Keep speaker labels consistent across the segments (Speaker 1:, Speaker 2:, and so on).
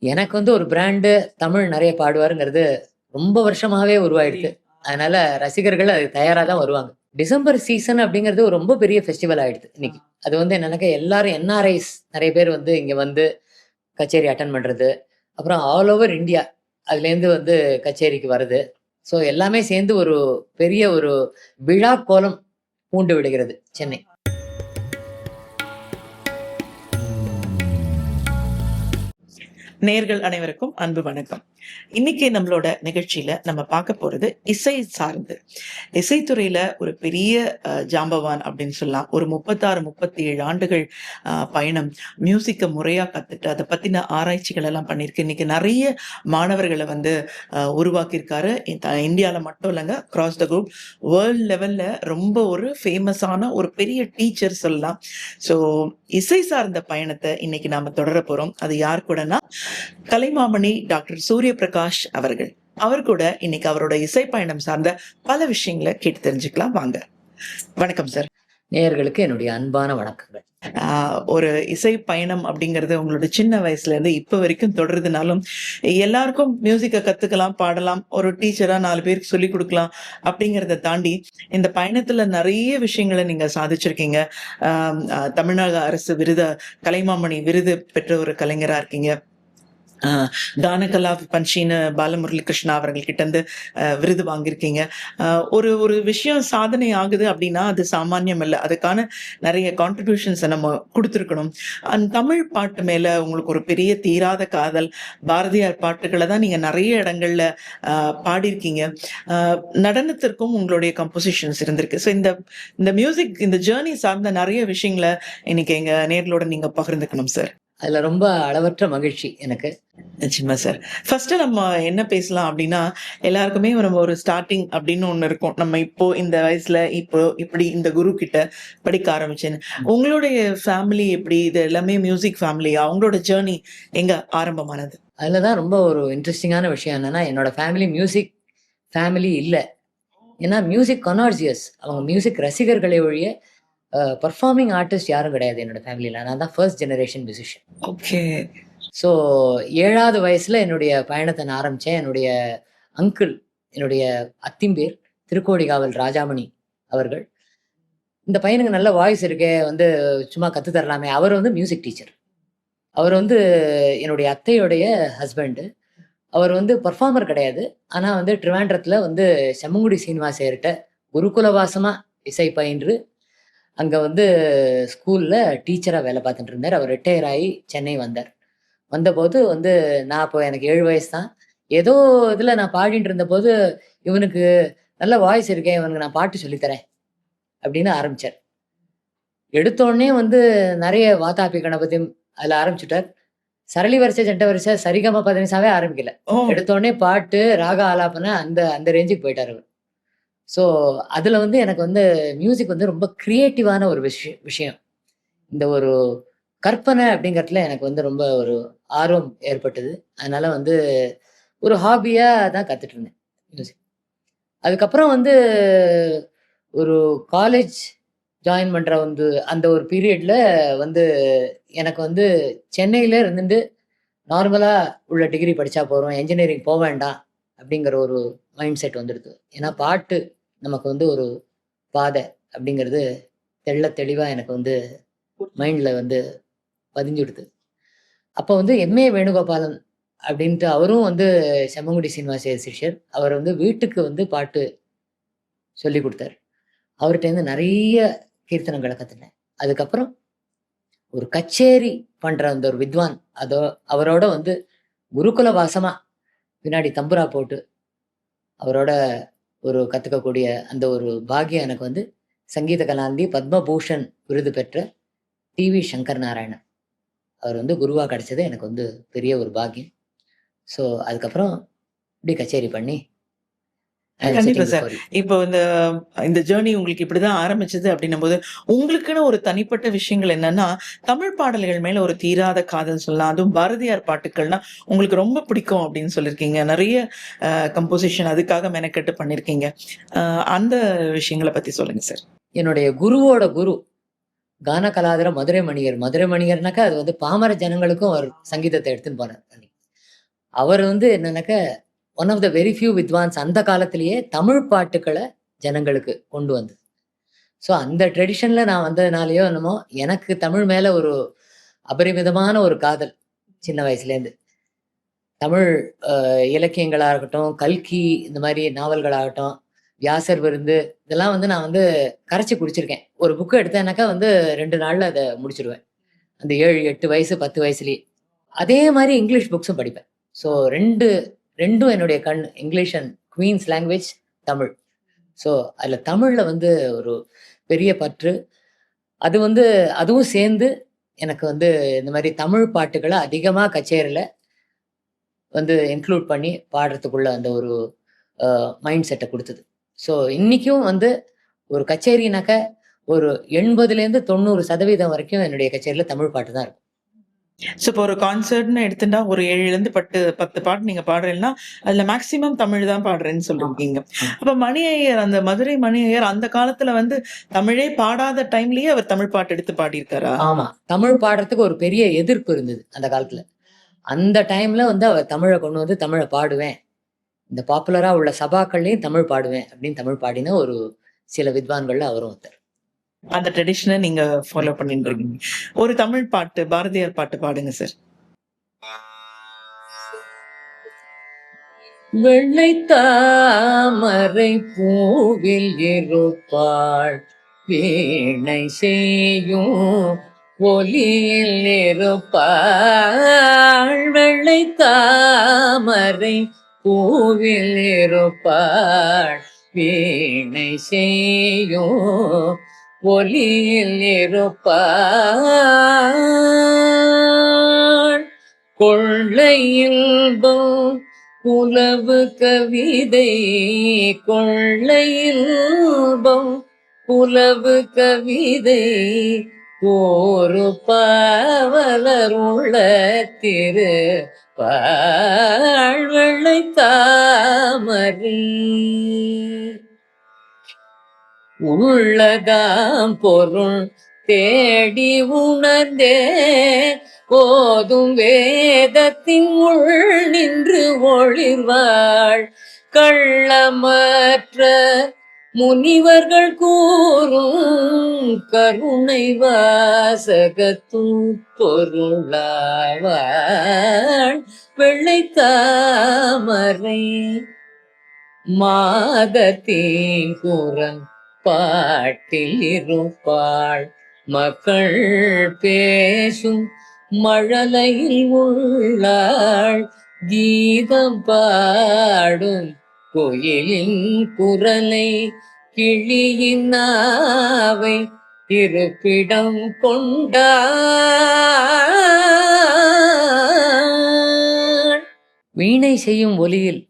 Speaker 1: எனக்கு வந்து ஒரு பிராண்டு தமிழ் நெறைய பாடுவாருங்கிறது ரொம்ப வருஷமாவே உருவாயிடுச்சு. அதனால ரசிகர்கள் அதுக்கு தயாரா தான் வருவாங்க. டிசம்பர் சீசன் அப்படிங்கிறது ஒரு ரொம்ப பெரிய ஃபெஸ்டிவல் ஆயிடுது இன்னைக்கு. அது வந்து என்னன்னாக்கா எல்லாரும் என்ஆர்ஐஸ் நெறைய பேர் வந்து இங்க வந்து கச்சேரி அட்டெண்ட் பண்றது. அப்புறம் ஆல் ஓவர் இந்தியா அதுலேருந்து வந்து கச்சேரிக்கு வருது. ஸோ எல்லாமே சேர்ந்து ஒரு பெரிய ஒரு விழா கோலம் பூண்டு விடுகிறது சென்னை.
Speaker 2: நேர்கள் அனைவருக்கும் அன்பு வணக்கம். இன்னைக்கு நம்மளோட நிகழ்ச்சியில நம்ம பார்க்க போறது இசை சார்ந்து. இசைத்துறையில ஒரு பெரிய ஜாம்பவான் அப்படின்னு சொல்லலாம். ஒரு 36, 37 ஆண்டுகள் பயணம். மியூசிக்க முறையா கத்துட்டு அதை பத்தின ஆராய்ச்சிகள் எல்லாம் பண்ணியிருக்கு. இன்னைக்கு நிறைய மாணவர்களை வந்து உருவாக்கியிருக்காரு. இந்தியாவில் மட்டும் இல்லைங்க, கிராஸ் த குரூப் வேர்ல்ட் லெவல்ல ரொம்ப ஒரு ஃபேமஸான ஒரு பெரிய டீச்சர் சொல்லலாம். ஸோ இசை சார்ந்த பயணத்தை இன்னைக்கு நாம தொடர போறோம். அது யார் கூடனா கலைமாமணி டாக்டர் சூரிய பிரகாஷ் அவர்கள். அவர் கூட இன்னைக்கு அவரோட இசை பயணம் சார்ந்த பல விஷயங்களை கேட்டு தெரிஞ்சுக்கலாம். வாங்க. வணக்கம் சார்.
Speaker 1: நேயர்களுக்கு என்னுடைய அன்பான வணக்கங்கள்.
Speaker 2: ஒரு இசை பயணம் அப்படிங்கிறது உங்களோட சின்ன வயசுல இருந்து இப்ப வரைக்கும் தொடர்றதுனாலும் எல்லாருக்கும் மியூசிக்கை கத்துக்கலாம், பாடலாம், ஒரு டீச்சரா 4 பேருக்கு சொல்லி கொடுக்கலாம் அப்படிங்கிறத தாண்டி இந்த பயணத்துல நிறைய விஷயங்களை நீங்க சாதிச்சிருக்கீங்க. தமிழ்நாடு அரசு கலைமாமணி விருது பெற்ற ஒரு கலைஞரா இருக்கீங்க. கானகலா பஞ்சின்னு பாலமுரளி கிருஷ்ணா அவர்கள் கிட்ட இருந்து விருது வாங்கியிருக்கீங்க. ஒரு ஒரு விஷயம் சாதனை ஆகுது அப்படின்னா அது சாமானியம் இல்லை. அதுக்கான நிறைய கான்ட்ரிபியூஷன்ஸை நம்ம கொடுத்துருக்கணும். அந்த தமிழ் பாட்டு மேல உங்களுக்கு ஒரு பெரிய தீராத காதல். பாரதியார் பாட்டுகளை தான் நீங்க நிறைய இடங்கள்ல பாடியிருக்கீங்க. நடனத்திற்கும் உங்களுடைய கம்போசிஷன்ஸ் இருந்திருக்கு. ஸோ இந்த மியூசிக் இந்த ஜேர்னி சார்ந்த நிறைய விஷயங்களை இன்னைக்கு எங்க நேர்களோட நீங்க பகிர்ந்துக்கணும் சார்.
Speaker 1: அதுல ரொம்ப அளவற்ற மகிழ்ச்சி எனக்கு.
Speaker 2: நிச்சயமா சார். ஃபர்ஸ்ட் நம்ம என்ன பேசலாம் அப்படின்னா, எல்லாருக்குமே நம்ம ஒரு ஸ்டார்டிங் அப்படின்னு ஒண்ணு இருக்கும். நம்ம இப்போ இந்த வயசுல இப்போ இப்படி இந்த குரு கிட்ட படிக்க ஆரம்பிச்சேன்னு. உங்களுடைய ஃபேமிலி எப்படி? இது எல்லாமே மியூசிக் ஃபேமிலியா? உங்களோட ஜேர்னி எங்க ஆரம்பமானது?
Speaker 1: அதுலதான் ரொம்ப ஒரு இன்ட்ரெஸ்டிங்கான விஷயம் என்னன்னா, என்னோட ஃபேமிலி மியூசிக் ஃபேமிலி இல்ல. ஏன்னா மியூசிக் கனார்ஜியஸ். அவங்க மியூசிக் ரசிகர்களை ஒழிய பெர்ஃபார்மிங் ஆர்டிஸ்ட் யாரும் கிடையாது என்னோட ஃபேமிலியில. நான் தான் first generation musician.
Speaker 2: Okay.
Speaker 1: So 7வது வயசுல என்னுடைய பயணத்தை நான் ஆரம்பிச்சேன். என்னுடைய அங்கிள், என்னுடைய அத்திம்பேர் திருக்கோடிகாவல் ராஜாமணி அவர்கள். இந்த பையனுக்கு நல்ல வாய்ஸ் இருக்கே, வந்து சும்மா கத்து தரலாமே. அவர் வந்து மியூசிக் டீச்சர். அவர் வந்து என்னுடைய அத்தையுடைய ஹஸ்பண்டு. அவர் வந்து பெர்ஃபார்மர் கிடையாது. ஆனா வந்து ட்ரிவாண்ட்ரத்துல வந்து செம்மங்குடி சீனிவாசர்ட்ட குருகுலவாசமா இசை பயின்று அங்க வந்து ஸ்கூல்ல டீச்சரா வேலை பார்த்துட்டு இருந்தார். அவர் ரிட்டயர் ஆகி சென்னை வந்தார். வந்தபோது வந்து நான் அப்போ எனக்கு 7 வயசு தான். ஏதோ இதுல நான் பாடிட்டு இருந்தபோது, "இவனுக்கு நல்ல வாய்ஸ் இருக்கே, இவனுக்கு நான் பாட்டு சொல்லி தரேன்." அப்படின்னு ஆரம்பிச்சார். எடுத்த உடனே வந்து நெறைய வாதாபி கணபதியும் அதுல ஆரம்பிச்சுட்டார். சரளி வரிசை, ஜண்ட வரிசை, சரிகம பதனிசாவே ஆரம்பிக்கல.
Speaker 2: ஓ!
Speaker 1: எடுத்த உடனே பாட்டு, ராக ஆலாபன அந்த அந்த ரேஞ்சுக்கு போயிட்டாரு அவரு. ஸோ அதுல வந்து எனக்கு வந்து மியூசிக் வந்து ரொம்ப கிரியேட்டிவான ஒரு விஷயம். இந்த ஒரு கற்பனை அப்படிங்கிறதுல எனக்கு வந்து ரொம்ப ஒரு ஆர்வம் ஏற்பட்டது. அதனால வந்து ஒரு ஹாபியா தான் கத்துட்டு இருந்தேன் மியூசிக். அதுக்கப்புறம் வந்து ஒரு காலேஜ் ஜாயின் பண்ற வந்து அந்த ஒரு பீரியட்ல வந்து எனக்கு வந்து சென்னையில இருந்துட்டு நார்மலா உள்ள டிகிரி படிச்சா போதும், என்ஜினியரிங் போ வேண்டாம் அப்படிங்கிற ஒரு மைண்ட் செட் வந்துடுது. ஏன்னா பாட்டு நமக்கு வந்து ஒரு பாதை அப்படிங்கிறது தெளிவா எனக்கு வந்து மைண்ட்ல வந்து பதிஞ்சுடுது. அப்போ வந்து எம்.ஏ. வேணுகோபாலன் அப்படின்ட்டு அவரும் வந்து செம்மங்குடி சீனிவாச சிஷ்யர். அவர் வந்து வீட்டுக்கு வந்து பாட்டு சொல்லிக் குடுத்தாரு. அவர்ட்டேருந்து நெறைய கீர்த்தனங்கள கத்துனேன். அதுக்கப்புறம் ஒரு கச்சேரி பண்ற அந்த ஒரு வித்வான், அவரோட வந்து குருகுல வாசமா பின்னாடி தம்புரா போட்டு, அவரோட ஒரு கத்துக்கக்கூடிய அந்த ஒரு பாக்கியம் எனக்கு வந்து சங்கீத கலாநிதி பத்மபூஷன் விருது பெற்ற டி.வி. சங்கர் நாராயணன். அவர் வந்து குருவா கிடைச்சது எனக்கு வந்து பெரிய ஒரு பாக்கியம். ஸோ அதுக்கப்புறம் இப்படி கச்சேரி பண்ணி
Speaker 2: கண்டிப்பா சார். இப்போ இந்த ஜேர்னி உங்களுக்கு இப்படிதான் ஆரம்பிச்சது அப்படின்னும்போது, உங்களுக்குன்னு ஒரு தனிப்பட்ட விஷயங்கள் என்னன்னா, தமிழ் பாடல்கள் மேல ஒரு தீராத காதல் சொல்லலாம். அதுவும் பாரதியார் பாட்டுக்கள்னா உங்களுக்கு ரொம்ப பிடிக்கும் அப்படின்னு சொல்லியிருக்கீங்க. நிறைய கம்போசிஷன் அதுக்காக மெனக்கெட்டு பண்ணியிருக்கீங்க. அந்த விஷயங்கள பத்தி சொல்லுங்க சார்.
Speaker 1: என்னுடைய குருவோட குரு கான கலாதர மதுரை மணிகர். மதுரை மணிகர்னாக்கா அது வந்து பாமர ஜனங்களுக்கும் அவர் சங்கீதத்தை எடுத்துன்னு போனார். அவர் வந்து என்னன்னாக்க, one of the very few வித்வான்ஸ் அந்த காலத்திலேயே தமிழ் பாட்டுக்கள ஜனங்களுக்கு கொண்டு வந்தது. ஸோ அந்த ட்ரெடிஷன்ல நான் வந்ததுனாலயோ என்னமோ, எனக்கு தமிழ் மேல ஒரு அபரிமிதமான ஒரு காதல் சின்ன வயசுலேருந்து. தமிழ் இலக்கியங்களா இருக்கட்டும், கல்கி இந்த மாரி நாவல்களாகட்டும், வியாசர் விருந்து இதெல்லாம் வந்து நான் வந்து கரைச்சு குடிச்சிருக்கேன். ஒரு புக் எடுத்தேன்னாக்கா வந்து 2 நாள்ல அத முடிச்சுருவேன். அந்த 7, 8 வயசு, 10 வயசுலயே. அதே மாரி இங்கிலீஷ் புக்ஸும் படிப்பேன். ஸோ 2ம் என்னுடைய கண். English and queen's language Tamil. So அதுல தமிழ்ல வந்து ஒரு பெரிய பற்று. அது வந்து அதுவும் சேர்ந்து எனக்கு வந்து இந்த மாரி தமிழ் பாட்டுகள அதிகமா கச்சேரில வந்து இன்க்ளூட் பண்ணி பாடுறதுக்குள்ள அந்த ஒரு மைண்ட் செட்ட குடுத்தது. ஸோ இன்னைக்கும் வந்து ஒரு கச்சேரினாக்க ஒரு 80லேருந்து 90% வரைக்கும் என்னுடைய கச்சேரில தமிழ் பாட்டு தான் இருக்கும்.
Speaker 2: ஸோ இப்போ ஒரு கான்சர்ட்ன்னு எடுத்துட்டா ஒரு 7லேருந்து 10 பாட்டு நீங்க பாடுறீங்கன்னா, அதுல மேக்ஸிமம் தமிழ் தான் பாடுறேன்னு
Speaker 1: ஆமா,
Speaker 2: சொல்லியிருக்கீங்க.
Speaker 1: ஆமா,
Speaker 2: அப்ப மணி ஐயர் அந்த மதுரை மணி ஐயர் அந்த காலத்துல வந்து தமிழே பாடாத டைம்லயே அவர் தமிழ் பாட்டு எடுத்து பாடியிருக்காரா?
Speaker 1: ஆமா. தமிழ் பாடுறதுக்கு ஒரு பெரிய எதிர்ப்பு இருந்தது அந்த காலத்துல. அந்த டைம்ல வந்து அவர் தமிழ கொண்டு வந்து தமிழ பாடுவேன். இந்த பாப்புலரா உள்ள சபாக்கள்லயும் தமிழ் பாடுவேன் அப்படின்னு தமிழ் பாடின ஒரு சில வித்வான்கள்ல அவரும் ஒருத்தர்.
Speaker 2: அந்த ட்ரெடிஷன நீங்க ஃபாலோ பண்ணிட்டு இருக்கீங்க. ஒரு தமிழ் பாட்டு, பாரதியார் பாட்டு பாடுங்க சார்.
Speaker 1: வெள்ளை தாமரை பூவில் இருப்பாள் வீணை செய்யும் ஒலியில் இருப்பாள். வெள்ளை தாமரை பூவில் இருப்பாள் வீணை செய்யும் ஒலியில் இருப்பாள். கொள்ளை இன்பம் புலவு கவிதை கொள்ளை இன்பம் புலவு கவிதை ஒரு பாவலர் உள்ள திரு வெள்ளை தாமரை உள்ளதாம் பொருள் தேடி உணர்ந்தே போதும் வேதத்தின் உள் நின்று ஒளிர்வாள். கள்ளமற்ற முனிவர்கள் கூறும் கருணை வாசகத்தும் பொருளாவாள். வெள்ளை தாமரை மாதத்தின் குரல் பாட்டில் இருப்பாள். மக்கள் பேசும் மழலையில் உள்ளாள். கீதம் பாடும் கோயிலின் குரலை கிளியின் நாவை இருப்பிடம் கொண்டாள். வீணை செய்யும் ஒலியில்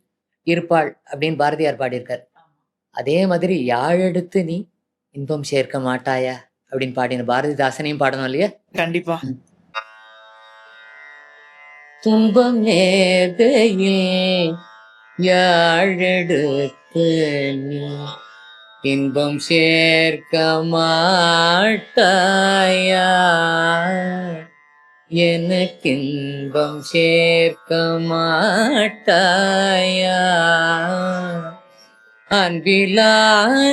Speaker 1: இருப்பாள் அப்படின்னு பாரதியார் பாடியிருக்கார். அதே மாதிரி யாழெடுத்து நீ இன்பம் சேர்க்க மாட்டாயா அப்படின்னு பாடின பாரதிதாசனையும் பாடணும் இல்லையா?
Speaker 2: கண்டிப்பா.
Speaker 1: துன்பம் நேர்கையில் யாழெடுத்து நீ இன்பம் சேர்க்க மாட்டாயா எனக்கு இன்பம் சேர்க்க மாட்டாயா அன்பிலா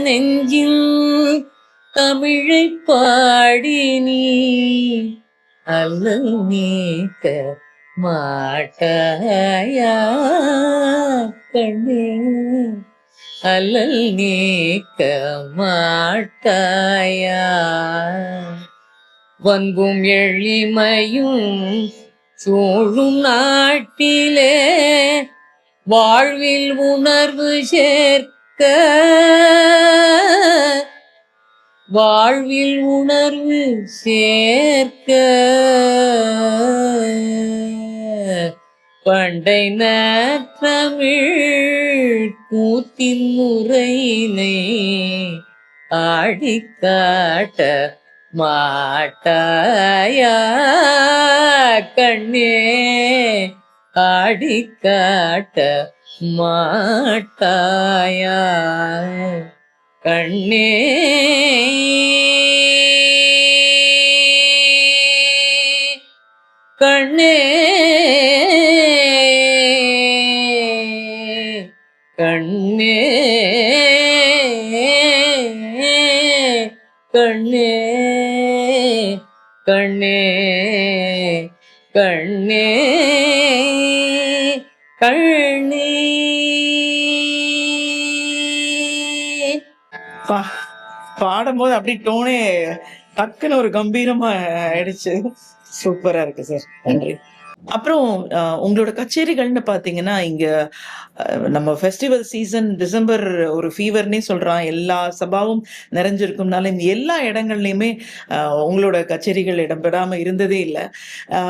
Speaker 1: நெஞ்சில் தமிழை பாடி நீ அல்லல் நீக்க மாட்டாயா கண்ணே அல்லல் நீக்க மாட்டாயா வன்பும் எளிமையும் சூழும் நாட்டிலே வாழ்வில் உணர்வு சேர்க்க வாழ்வில் உணர்வு சேர்க்க பண்டை நற்றமிழ் கூத்தின் முறையினை ஆடிக்காட்ட மாட்டாயா கண்ணே ஆடிக்காட்ட மாட்டாயா கண்ணே கண்ணே கண்ணே கண்ணே கண்ணே கண்ணே கண்ணே.
Speaker 2: பா பாடும்போது அப்படி டோனே டக்குன்னு ஒரு கம்பீரமா ஆயிடுச்சு. சூப்பரா இருக்கு சார். நன்றி. அப்புறம் உங்களோட கச்சேரிகள்னு பார்த்தீங்கன்னா, இங்க நம்ம ஃபெஸ்டிவல் சீசன் டிசம்பர் ஒரு ஃபீவர்னே சொல்றான். எல்லா சபாவும் நிறைஞ்சிருக்கும்னால, இந்த எல்லா இடங்கள்லயுமே அ உங்களோட கச்சேரிகள் இடம்பெறாம இருந்ததே இல்ல. அ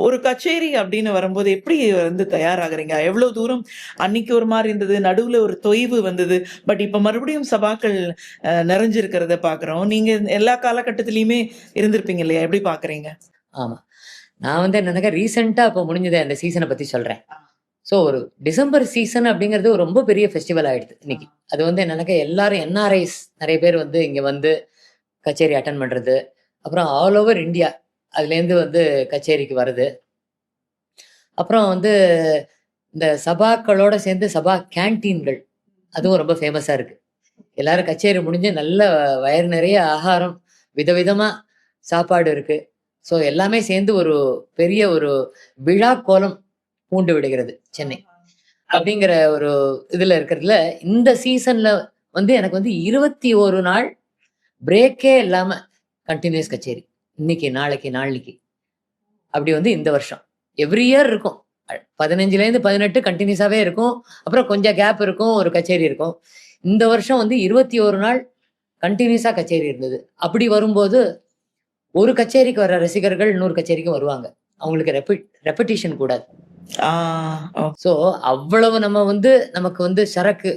Speaker 2: ஒரு கச்சேரி அப்படின்னு வரும்போது எப்படி வந்து தயாராகுறீங்க? எவ்வளோ தூரம் அன்னைக்கு ஒரு மாரி இருந்தது, நடுவுல ஒரு தொய்வு வந்தது. பட் இப்ப மறுபடியும் சபாக்கள் நிறைஞ்சிருக்கிறத பார்க்குறோம். நீங்க எல்லா காலகட்டத்திலயுமே இருந்திருப்பீங்க இல்லையா? எப்படி பார்க்குறீங்க?
Speaker 1: ஆமா. நான் வந்து என்னன்னாக்கா ரீசென்ட்டா இப்ப முடிஞ்சத அந்த சீசன பத்தி சொல்றேன். ஸோ ஒரு டிசம்பர் சீசன் அப்படிங்கிறது ஒரு ரொம்ப பெரிய ஃபெஸ்டிவல் ஆயிடுது இன்னைக்கு. அது வந்து என்னன்னாக்கா எல்லாரும் என்ஆர்ஐஸ் நெறைய பேர் வந்து இங்க வந்து கச்சேரி அட்டெண்ட் பண்றது. அப்புறம் ஆல் ஓவர் இந்தியா அதுலேருந்து வந்து கச்சேரிக்கு வருது. அப்புறம் வந்து இந்த சபாக்களோட சேர்ந்து சபா கேன்டீன்கள் அதுவும் ரொம்ப ஃபேமஸா இருக்கு. எல்லாரும் கச்சேரி முடிஞ்சு நல்ல வயிறு நிறைய ஆகாரம், விதவிதமா சாப்பாடு இருக்கு. ஸோ எல்லாமே சேர்ந்து ஒரு பெரிய ஒரு விழா கோலம் பூண்டு விடுகிறது சென்னை. அப்படிங்கிற ஒரு இதுல இருக்கிறதுல, இந்த சீசன்ல வந்து எனக்கு வந்து 21 நாள் பிரேக்கே இல்லாம கன்டினியூஸ் கச்சேரி. இன்னைக்கு, நாளைக்கு, நாளைக்கு. அப்படி வந்து இந்த வருஷம். எவ்ரி இயர் இருக்கும். 15லேருந்து 18 கன்டினியூஸாவே இருக்கும். அப்புறம் கொஞ்சம் கேப் இருக்கும். ஒரு கச்சேரி இருக்கும். இந்த வருஷம் வந்து 21 நாள் கன்டினியூஸா கச்சேரி இருந்தது. அப்படி வரும்போது, ஒரு கச்சேரிக்கு வர ரசிகர்கள் இன்னொரு கச்சேரிக்கும் வருவாங்க. அவங்களுக்கு ரெப்படிஷன் கூடாது.
Speaker 2: ஆ. ஓ.
Speaker 1: ஸோ, அவ்வளவு நம்ம வந்து நமக்கு வந்து சரக்கு,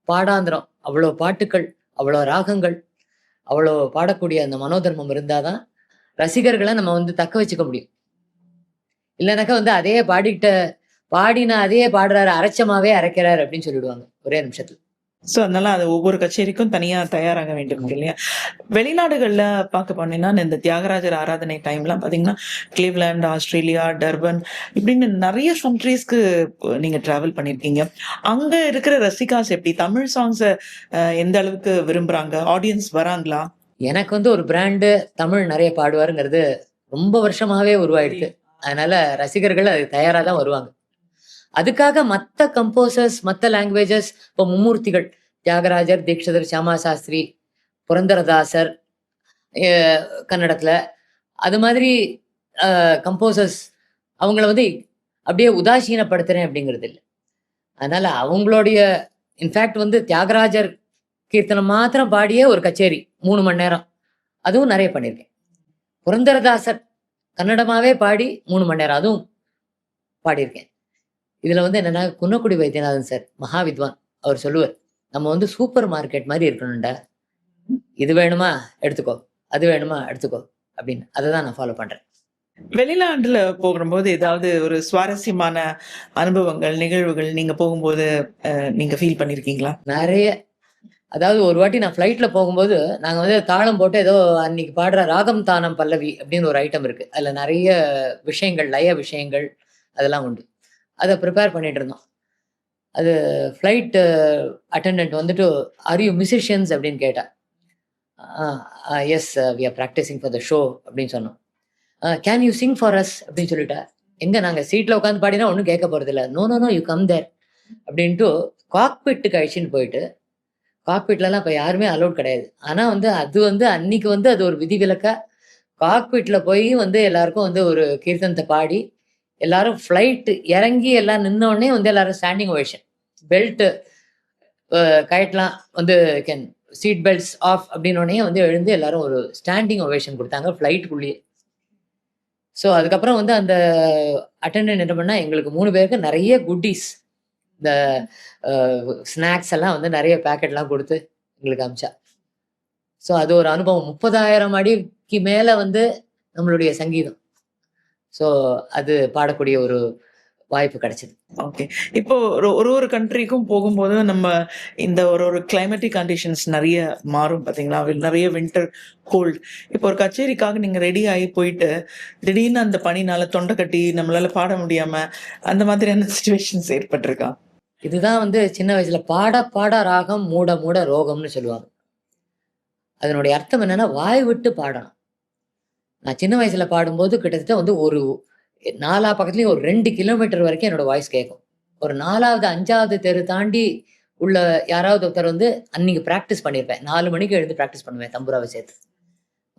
Speaker 1: பாடாந்திரம், அவ்வளோ பாட்டுக்கள், அவ்வளோ ராகங்கள், அவ்வளோ பாடக்கூடிய அந்த மனோதர்மம் இருந்தா தான், ரசிகர்கள நம்ம வந்து தக்க வச்சுக்க முடியும். இல்லனாக்கா வந்து அதே பாடின அதையே பாடுறாரு, அரைச்சமாவே அரைக்கிறாரு அப்படின்னு சொல்லிடுவாங்க. ஒரே நிமிஷத்துல.
Speaker 2: ஸோ, அதனால அது ஒவ்வொரு கச்சேரிக்கும் தனியா தயாராக வேண்டியிருக்கு இல்லையா? வெளிநாடுகள்ல பார்க்க போனீங்கன்னா, இந்த தியாகராஜர் ஆராதனை டைம்லாம் பார்த்தீங்கன்னா, கிளீவ்லேண்ட், ஆஸ்திரேலியா, டர்பன் இப்படின்னு நெறைய கண்ட்ரீஸ்க்கு நீங்க டிராவல் பண்ணியிருக்கீங்க. அங்க இருக்கிற ரசிகாஸ் எப்படி? தமிழ் சாங்ஸ எந்த அளவுக்கு விரும்புறாங்க? ஆடியன்ஸ் வராங்களா?
Speaker 1: எனக்கு வந்து ஒரு பிராண்டு தமிழ் நெறைய பாடுவாருங்கிறது ரொம்ப வருஷமாவே உருவாயிடுத்து. அதனால ரசிகர்கள் அதுக்கு தயாரா தான் வருவாங்க. அதுக்காக மத்த கம்போசர்ஸ், மத்த லாங்குவேஜஸ் இப்போ மும்மூர்த்திகள், தியாகராஜர், தீக்ஷிதர், சியாமா சாஸ்திரி, புரந்தரதாசர் எ கன்னடத்துல. அது மாதிரி கம்போசர்ஸ் அவங்கள வந்து அப்படியே உதாசீனப்படுத்துறேன் அப்படிங்கிறது இல்ல. அதனால அவங்களுடைய இன்ஃபாக்ட் வந்து தியாகராஜர் கீர்த்தனம் மாத்திரம் பாடியே ஒரு கச்சேரி 3 மணி நேரம். அதுவும் நெறைய பண்ணியிருக்கேன். புரந்தரதாசர் கன்னடமாவே பாடி 3 மணி நேரம் அதுவும் பாடியிருக்கேன். இதுல வந்து என்னன்னா, குன்னக்குடி வைத்தியநாதன் சார் மகா வித்வான். அவர் சொல்லுவார், "நம்ம வந்து சூப்பர் மார்க்கெட் மாரி இருக்கணும்டா. இது வேணுமா? எடுத்துக்கோ. அது வேணுமா? எடுத்துக்கோ." அப்படின்னு. அத தான் நான் ஃபாலோ பண்றேன்.
Speaker 2: வெளிநாட்டுல போகும்போது ஏதாவது ஒரு சுவாரஸ்யமான அனுபவங்கள், நிகழ்வுகள் நீங்க போகும்போது நீங்க ஃபீல் பண்ணியிருக்கீங்களா?
Speaker 1: நெறைய அதாவது ஒரு வாட்டி நான் ஃப்ளைட்ல போகும்போது, நாங்க வந்து தாளம் போட்டு ஏதோ அன்னைக்கு பாடுற ராகம் தானம் பல்லவி அப்படின்னு ஒரு ஐட்டம் இருக்கு. அதுல நெறைய விஷயங்கள், லய விஷயங்கள் அதெல்லாம் உண்டு. அத பிரிப்பேர் பண்ணிட்டு இருந்தோம். அது ஃப்ளைட் அட்டெண்டன்ட் வந்துட்டு, "ஆர் யூ மியூசிஷியன்ஸ்?" அப்படின்னு கேட்டா. "Uh yes we are practising for the show" அப்படின்னு சொன்னோம். "Can you sing for us?" அப்படின்னு சொல்லிட்டா. எங்க நாங்க சீட்ல உட்கார்ந்து பாடினா ஒண்ணும் கேட்க போறதில்ல. "No, no, no you come there" அப்படின்ட்டு காக்பிட்டுக்கு அழைச்சுன்னு போயிட்டு, காக்பிட்லலாம் இப்ப யாருமே அலோட் கிடையாது. ஆனா வந்து அது வந்து அன்னைக்கு வந்து அது ஒரு விதிவிலக்கா, காக்பிட்ல போய் வந்து எல்லாருக்கும் வந்து ஒரு கீர்த்தனத்த பாடி, எல்லாரும் ஃப்ளைட் இறங்கி எல்லாம் நின்ன உடனே வந்து எல்லாரும் ஸ்டாண்டிங் ஓவேஷன். பெல்ட் கழட்டலாம் வந்து கேன் சீட் பெல்ட்ஸ் ஆஃப் அப்படின்னோடனே வந்து எழுந்து எல்லாரும் ஒரு ஸ்டாண்டிங் ஓவேஷன் குடுத்தாங்க ஃப்ளைட்டுக்குள்ளேயே. ஸோ அதுக்கப்புறம் வந்து அந்த அட்டெண்டன்ட் என்ன பண்ணா, எங்களுக்கு 3 பேருக்கு நெறைய குட்டீஸ் இந்த அ ஸ்நாக்ஸ் எல்லாம் வந்து நெறைய பேக்கெட்லாம் குடுத்து எங்களுக்கு அனுப்பிச்சா. ஸோ அது ஒரு அனுபவம். 30,000 அடிக்கு மேல வந்து நம்மளுடைய சங்கீதம். ஸோ அது பாடக்கூடிய ஒரு வாய்ப்பு கிடைச்சது.
Speaker 2: ஓகே. இப்போ ஒரு கண்ட்ரிக்கும் போகும்போது நம்ம இந்த ஒரு கிளைமேட்டிக் கண்டிஷன்ஸ் நெறைய மாறும் பார்த்தீங்களா? நெறைய வின்டர், கோல்ட். இப்போ ஒரு கச்சேரிக்காக நீங்க ரெடி ஆயி போயிட்டு, திடீர்னு அந்த பனினால தொண்டை கட்டி நம்மளால பாட முடியாம, அந்த மாதிரியான சிச்சுவேஷன்ஸ் ஏற்பட்டிருக்கா?
Speaker 1: இதுதான் வந்து சின்ன வயசுல பாட பாட ராகம் மூட மூட ரோகம்னு சொல்லுவாங்க. அதனுடைய அர்த்தம் என்னன்னா, வாய் விட்டு பாடணும். நான் சின்ன வயசுல பாடும்போது கிட்டத்தட்ட வந்து ஒரு நாலா பக்கத்துலயும் ஒரு 2 கிலோமீட்டர் வரைக்கும் என்னோட வாய்ஸ் கேட்கும். ஒரு 4வது, 5வது தெரு தாண்டி உள்ள யாராவது ஒருத்தர் வந்து அன்னைக்கு பிராக்டிஸ் பண்ணியிருப்பேன். 4 மணிக்கு எழுந்து பிராக்டிஸ் பண்ணுவேன் தம்புராவ சேர்த்து.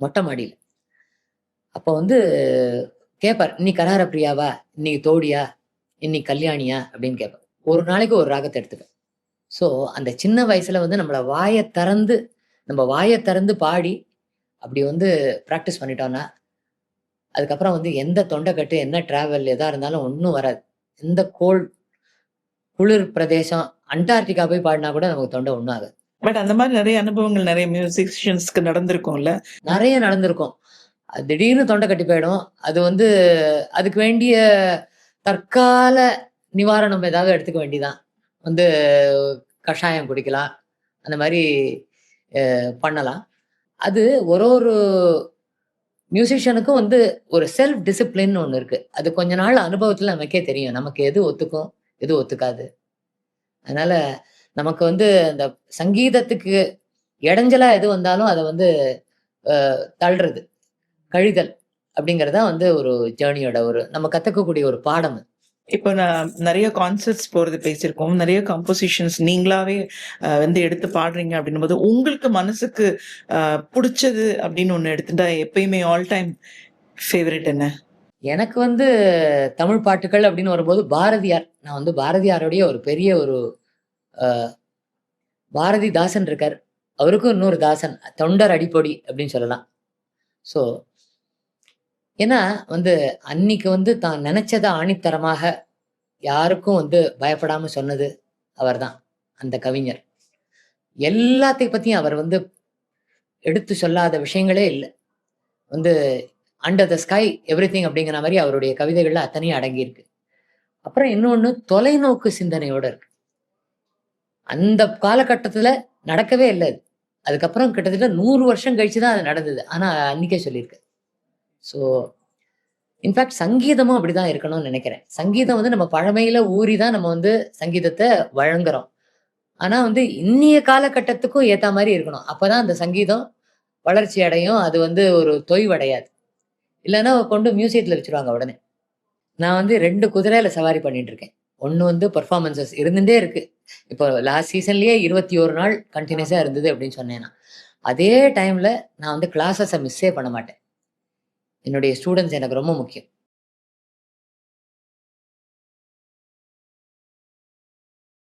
Speaker 1: மொட்டை மாடியில. அப்போ வந்து கேட்பார். "இன்னைக்கு கரஹர பிரியாவா? இன்னைக்கு தோடியா? இன்னைக்கு கல்யாணியா?" அப்படின்னு கேட்பார். ஒரு நாளைக்கு ஒரு ராகத்த எடுத்துப்பேன். ஸோ அந்த சின்ன வயசுல வந்து நம்ம வாய திறந்து பாடி, அப்படி வந்து பிராக்டிஸ் பண்ணிட்டோம்னா, அதுக்கப்புறம் வந்து எந்த தொண்டைக்கட்டு, என்ன டிராவல் எதா இருந்தாலும் ஒண்ணும் வராது. எந்த குளிர் பிரதேசம், அண்டார்டிகா போய் பாடுனா கூட நமக்கு தொண்டை ஒண்ணும் ஆகாது.
Speaker 2: பட் அந்த மாரி நெறைய அனுபவங்கள் நெறைய மியூசிஷியன்ஸ்க்கு நடந்திருக்கும்ல?
Speaker 1: நெறைய நடந்திருக்கும். அது திடீர்னு தொண்டை கட்டி போயிடும். அது வந்து அதுக்கு வேண்டிய தற்கால நிவாரணம் ஏதாவது எடுத்துக்க வேண்டியதான். வந்து கஷாயம் குடிக்கலாம். அந்த மாரி பண்ணலாம். அது ஒரு ஒரு மியூசிஷியனுக்கும் வந்து ஒரு செல்ஃப் டிசிப்ளின் ஒண்ணு இருக்கு. அது கொஞ்ச நாள் அனுபவத்துல நமக்கே தெரியும். நமக்கு எது ஒத்துக்கும், எது ஒத்துக்காது. அதனால நமக்கு வந்து அந்த சங்கீதத்துக்கு இடைஞ்சலா எது வந்தாலும் அத வந்து தள்றது. கழிதல் அப்படிங்கிறது தான் வந்து ஒரு ஜர்னியோட நம்ம கத்துக்கக்கூடிய ஒரு பாடம் அது.
Speaker 2: இப்ப நான் நெறைய கான்சர்ட்ஸ் போறது பேசியிருக்கோம். நெறைய கம்போசிஷன்ஸ் நீங்களாவே வந்து எடுத்து பாடுறீங்க அப்படின்னும்போது, உங்களுக்கு மனசுக்கு புடிச்சது அப்படின்னு ஒண்ணு எடுத்துட்டா எப்பயுமே ஆல் டைம் ஃபேவரைட் என்ன?
Speaker 1: எனக்கு வந்து தமிழ் பாட்டுக்கள் அப்படின்னு வரும்போது பாரதியார். நான் வந்து பாரதியாருடைய ஒரு பெரிய ஒரு அ பாரதிதாசன் இருக்கார். அவருக்கும் இன்னொரு தாசன். தொண்டர் அடிப்பொடி அப்படின்னு சொல்லலாம். ஸோ ஏன்னா வந்து அன்னைக்கு வந்து தான் நெனச்சத ஆணித்தரமாக யாருக்கும் வந்து பயப்படாம சொன்னது அவர்தான். அந்த கவிஞர். எல்லாத்தையும் பத்தியும் அவர் வந்து எடுத்து சொல்லாத விஷயங்களே இல்ல. வந்து அண்டர் த ஸ்கை எவ்ரிதிங் அப்படிங்கிற மாரி அவருடைய கவிதைகள்ல அத்தனையும் அடங்கியிருக்கு. அப்புறம் இன்னொன்னு தொலைநோக்கு சிந்தனையோட இருக்கு. அந்த காலகட்டத்துல நடக்கவே இல்ல அது. அதுக்கப்புறம் கிட்டத்தட்ட 100 வருஷம் கழிச்சு தான் அது நடந்தது. ஆனா அன்னைக்கே சொல்லியிருக்கு. ஸோ இன்ஃபாக்ட் சங்கீதமும் அப்படிதான் இருக்கணும்னு நெனைக்கிறேன். சங்கீதம் வந்து நம்ம பழமையில ஊறி தான் நம்ம வந்து சங்கீதத்த வழங்குறோம். ஆனா வந்து இன்னிய காலகட்டத்துக்கும் ஏத்தா மாரி இருக்கணும். அப்பதான் அந்த சங்கீதம் வளர்ச்சி அடையும். அது வந்து ஒரு தொய்வடையாது. இல்லன்னா கொண்டு மியூசியத்துல வச்சுருவாங்க உடனே. நான் வந்து 2 குதிரையில சவாரி பண்ணிட்டு இருக்கேன். ஒண்ணு வந்து பெர்ஃபார்மன்ஸஸ் இருந்துட்டே இருக்கு. இப்போ லாஸ்ட் சீசன்லயே 21 நாள் கன்டினியூஸா இருந்தது அப்படின்னு சொன்னேன் நான். அதே டைம்ல நான் வந்து கிளாஸஸ மிஸ்ஸே பண்ண மாட்டேன். என்னுடைய ஸ்டூடண்ட்ஸ் எனக்கு ரொம்ப முக்கியம்.